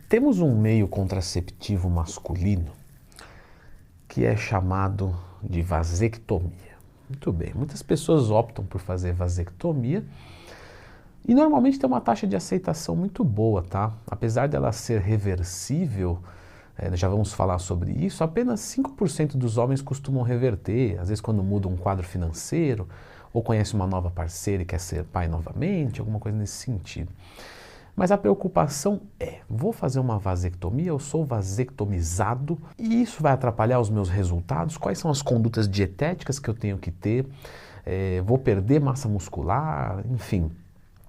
Temos um meio contraceptivo masculino que é chamado de vasectomia. Muito bem, muitas pessoas optam por fazer vasectomia e normalmente tem uma taxa de aceitação muito boa, tá? Apesar dela ser reversível, já vamos falar sobre isso, apenas 5% dos homens costumam reverter, às vezes quando muda um quadro financeiro ou conhece uma nova parceira e quer ser pai novamente, alguma coisa nesse sentido. Mas a preocupação é, vou fazer uma vasectomia, eu sou vasectomizado e isso vai atrapalhar os meus resultados? Quais são as condutas dietéticas que eu tenho que ter? Vou perder massa muscular? Enfim,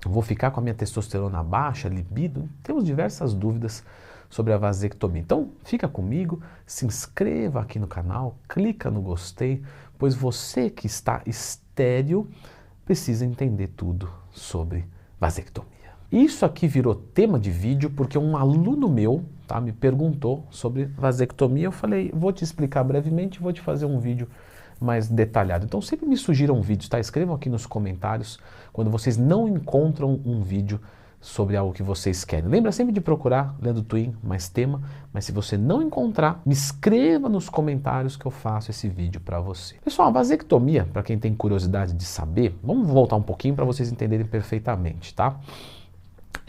vou ficar com a minha testosterona baixa, libido? Temos diversas dúvidas sobre a vasectomia. Então, fica comigo, se inscreva aqui no canal, clica no gostei, pois você que está estéril precisa entender tudo sobre vasectomia. Isso aqui virou tema de vídeo porque um aluno meu, tá, me perguntou sobre vasectomia. Eu falei, vou te explicar brevemente, vou te fazer um vídeo mais detalhado. Então sempre me sugiram vídeos, tá? Escrevam aqui nos comentários quando vocês não encontram um vídeo sobre algo que vocês querem. Lembra sempre de procurar Leandro Twin, mais tema, mas se você não encontrar, me escreva nos comentários que eu faço esse vídeo para você. Pessoal, a vasectomia, para quem tem curiosidade de saber, vamos voltar um pouquinho para vocês entenderem perfeitamente, tá?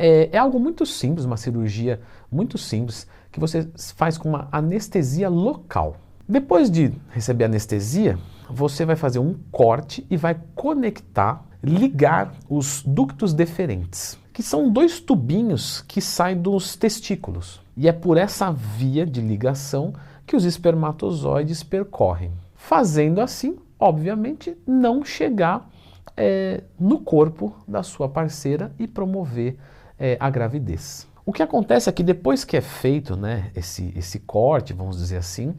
É algo muito simples, uma cirurgia muito simples, que você faz com uma anestesia local. Depois de receber anestesia, você vai fazer um corte e vai conectar, ligar os ductos deferentes, que são dois tubinhos que saem dos testículos. E é por essa via de ligação que os espermatozoides percorrem. Fazendo assim, obviamente, não chegar no corpo da sua parceira e promover a gravidez. O que acontece é que depois que é feito, né, esse corte, vamos dizer assim,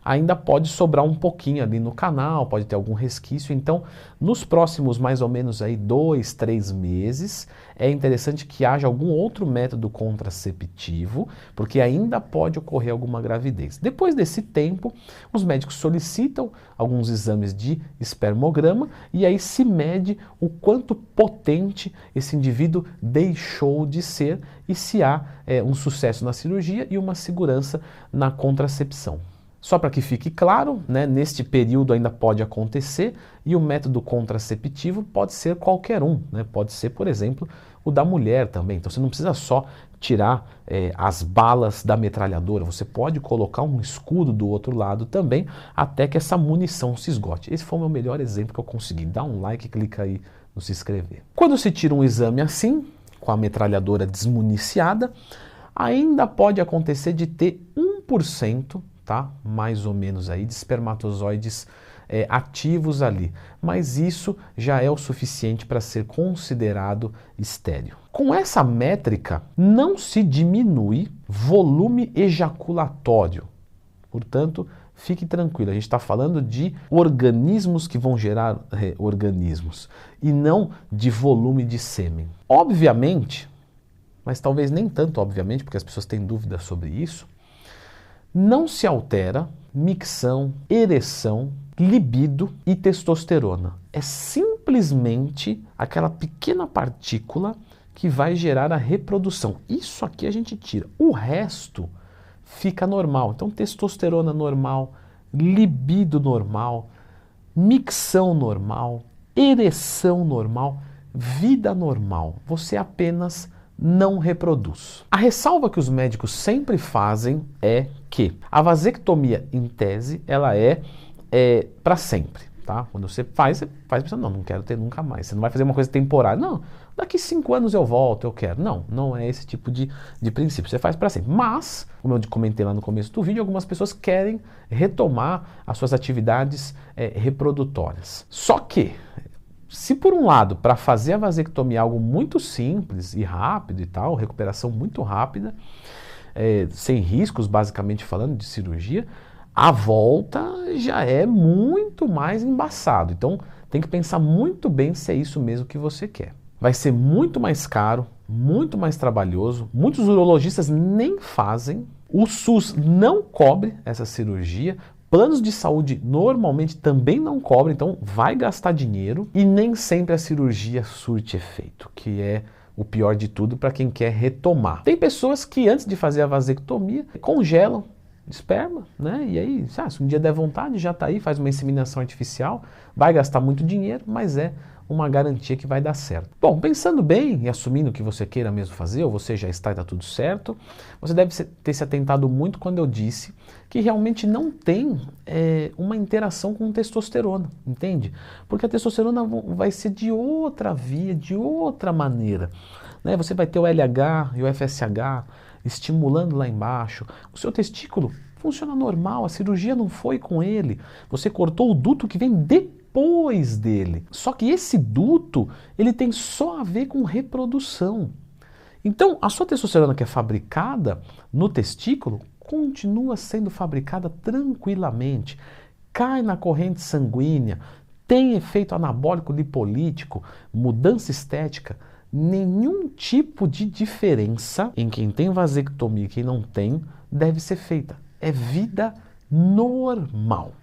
ainda pode sobrar um pouquinho ali no canal, pode ter algum resquício. Então, nos próximos mais ou menos aí 2, 3 meses, é interessante que haja algum outro método contraceptivo, porque ainda pode ocorrer alguma gravidez. Depois desse tempo, os médicos solicitam alguns exames de espermograma e aí se mede o quanto potente esse indivíduo deixou de ser e se há um sucesso na cirurgia e uma segurança na contracepção. Só para que fique claro, né, neste período ainda pode acontecer e o método contraceptivo pode ser qualquer um, né, pode ser, por exemplo, o da mulher também. Então você não precisa só tirar as balas da metralhadora, você pode colocar um escudo do outro lado também até que essa munição se esgote. Esse foi o meu melhor exemplo que eu consegui. Dá um like e clica aí no se inscrever. Quando se tira um exame assim, com a metralhadora desmuniciada, ainda pode acontecer de ter 1%, tá? Mais ou menos aí, de espermatozoides ativos ali. Mas isso já é o suficiente para ser considerado estéril. Com essa métrica, não se diminui volume ejaculatório. Portanto, fique tranquilo, a gente está falando de organismos que vão gerar organismos e não de volume de sêmen. Obviamente, mas talvez nem tanto obviamente, porque as pessoas têm dúvidas sobre isso, não se altera micção, ereção, libido e testosterona. É simplesmente aquela pequena partícula que vai gerar a reprodução. Isso aqui a gente tira. O resto fica normal. Então, testosterona normal, libido normal, micção normal, ereção normal, vida normal. Você apenas não reproduz. A ressalva que os médicos sempre fazem é que a vasectomia, em tese, ela é para sempre, tá? Quando você faz pensando, não quero ter nunca mais. Você não vai fazer uma coisa temporária. Não, daqui 5 anos eu volto, eu quero. Não é esse tipo de princípio. Você faz para sempre. Mas, como eu comentei lá no começo do vídeo, algumas pessoas querem retomar as suas atividades reprodutórias. Só que, se por um lado, para fazer a vasectomia é algo muito simples e rápido e tal, recuperação muito rápida, sem riscos, basicamente falando, de cirurgia, a volta já é muito mais embaçado. Então, tem que pensar muito bem se é isso mesmo que você quer. Vai ser muito mais caro, muito mais trabalhoso, muitos urologistas nem fazem, o SUS não cobre essa cirurgia, planos de saúde normalmente também não cobrem, então vai gastar dinheiro e nem sempre a cirurgia surte efeito, que é o pior de tudo para quem quer retomar. Tem pessoas que antes de fazer a vasectomia congelam esperma, né? E aí, se um dia der vontade, já está aí, faz uma inseminação artificial, vai gastar muito dinheiro, mas é uma garantia que vai dar certo. Bom, pensando bem e assumindo que você queira mesmo fazer, ou você já está e está tudo certo, você deve ter se atentado muito quando eu disse que realmente não tem uma interação com testosterona, entende? Porque a testosterona vai ser de outra via, de outra maneira, né? Você vai ter o LH e o FSH estimulando lá embaixo, o seu testículo funciona normal, a cirurgia não foi com ele, você cortou o duto que vem depois dele. Só que esse duto, ele tem só a ver com reprodução. Então, a sua testosterona que é fabricada no testículo, continua sendo fabricada tranquilamente, cai na corrente sanguínea, tem efeito anabólico lipolítico, mudança estética, nenhum tipo de diferença em quem tem vasectomia e quem não tem deve ser feita. É vida normal.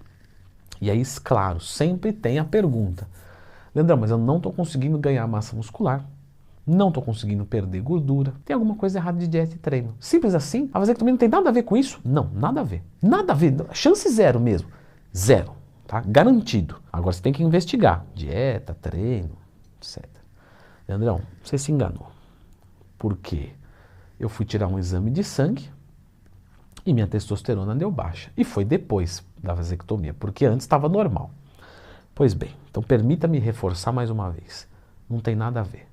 E aí, claro, sempre tem a pergunta: Leandrão, mas eu não estou conseguindo ganhar massa muscular, não estou conseguindo perder gordura, tem alguma coisa errada de dieta e treino. Simples assim? A vasectomia não tem nada a ver com isso? Não, nada a ver. Nada a ver, chance zero mesmo. Zero, tá? Garantido. Agora você tem que investigar dieta, treino, etc. Leandrão, você se enganou. Por quê? Eu fui tirar um exame de sangue e minha testosterona deu baixa. E foi depois da vasectomia, porque antes estava normal. Pois bem, então permita-me reforçar mais uma vez. Não tem nada a ver.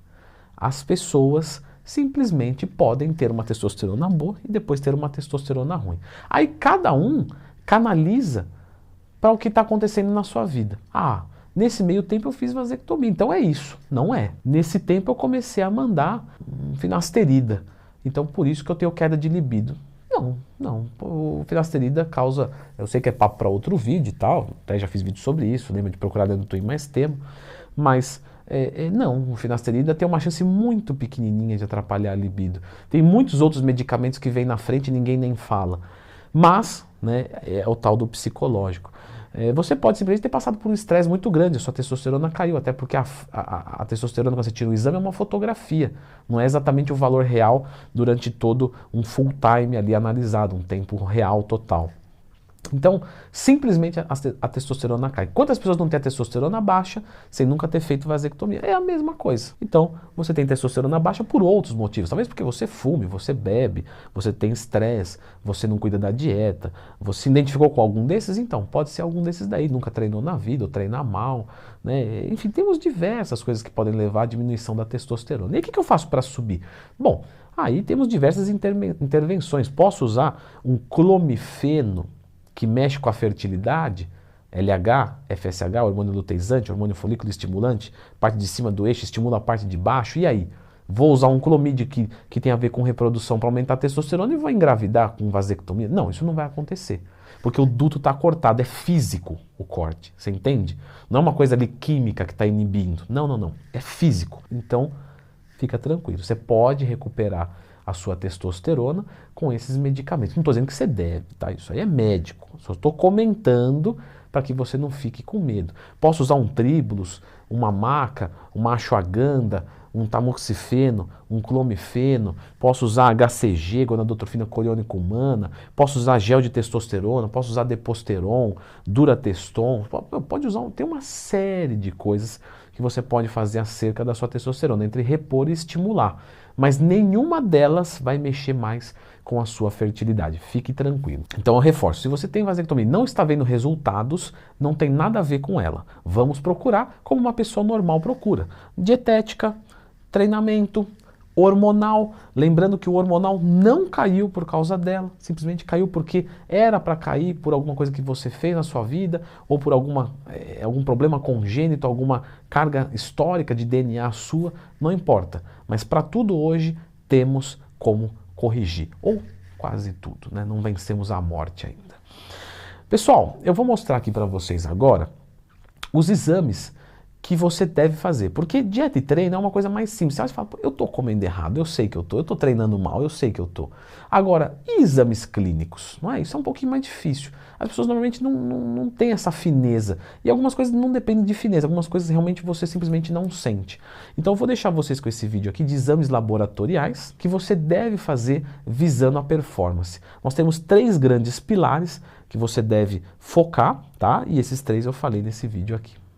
As pessoas simplesmente podem ter uma testosterona boa e depois ter uma testosterona ruim. Aí cada um canaliza para o que está acontecendo na sua vida. Nesse meio tempo eu fiz vasectomia, então é isso. Não é. Nesse tempo eu comecei a mandar finasterida. Então por isso que eu tenho queda de libido. Não. O finasterida causa... Eu sei que é papo para outro vídeo e tal, até já fiz vídeo sobre isso, lembra de procurar dentro do Twin mais tempo. Mas não, o finasterida tem uma chance muito pequenininha de atrapalhar a libido. Tem muitos outros medicamentos que vêm na frente e ninguém nem fala. Mas, né, é o tal do psicológico. Você pode simplesmente ter passado por um estresse muito grande, a sua testosterona caiu, até porque a testosterona, quando você tira o exame, é uma fotografia. Não é exatamente o valor real durante todo um full time ali analisado, um tempo real total. Então, simplesmente a testosterona cai. Quantas pessoas não têm a testosterona baixa sem nunca ter feito vasectomia? É a mesma coisa. Então, você tem testosterona baixa por outros motivos. Talvez porque você fume, você bebe, você tem estresse, você não cuida da dieta, você se identificou com algum desses? Então, pode ser algum desses daí. Nunca treinou na vida ou treina mal, né? Enfim, temos diversas coisas que podem levar à diminuição da testosterona. E o que eu faço para subir? Bom, aí temos diversas intervenções. Posso usar um clomifeno, que mexe com a fertilidade, LH, FSH, hormônio luteizante, hormônio folículo estimulante, parte de cima do eixo estimula a parte de baixo, e aí? Vou usar um clomídeo que tem a ver com reprodução para aumentar a testosterona e vou engravidar com vasectomia? Não, isso não vai acontecer, porque o duto está cortado, é físico o corte, você entende? Não é uma coisa ali química que está inibindo, não, é físico. Então, fica tranquilo, você pode recuperar a sua testosterona com esses medicamentos. Não estou dizendo que você deve, tá? Isso aí é médico. Só estou comentando para que você não fique com medo. Posso usar um tríbulos, uma maca, uma ashwagandha, um tamoxifeno, um clomifeno, posso usar HCG, gonadotrofina coriônica humana, posso usar gel de testosterona, posso usar deposteron, durateston, pode usar, tem uma série de coisas que você pode fazer acerca da sua testosterona, entre repor e estimular. Mas nenhuma delas vai mexer mais com a sua fertilidade. Fique tranquilo. Então eu reforço, se você tem vasectomia e não está vendo resultados, não tem nada a ver com ela. Vamos procurar como uma pessoa normal procura. Dietética, treinamento, hormonal. Lembrando que o hormonal não caiu por causa dela, simplesmente caiu porque era para cair por alguma coisa que você fez na sua vida ou por algum problema congênito, alguma carga histórica de DNA sua, não importa. Mas para tudo hoje temos como corrigir, ou quase tudo, né? Não vencemos a morte ainda. Pessoal, eu vou mostrar aqui para vocês agora os exames que você deve fazer. Porque dieta e treino é uma coisa mais simples. Você fala, eu estou comendo errado, eu sei que eu estou treinando mal, eu sei que eu estou. Agora, e exames clínicos? Não é? Isso é um pouquinho mais difícil. As pessoas normalmente não têm essa fineza. E algumas coisas não dependem de fineza, algumas coisas realmente você simplesmente não sente. Então eu vou deixar vocês com esse vídeo aqui de exames laboratoriais que você deve fazer visando a performance. Nós temos 3 grandes pilares que você deve focar, tá? E esses 3 eu falei nesse vídeo aqui.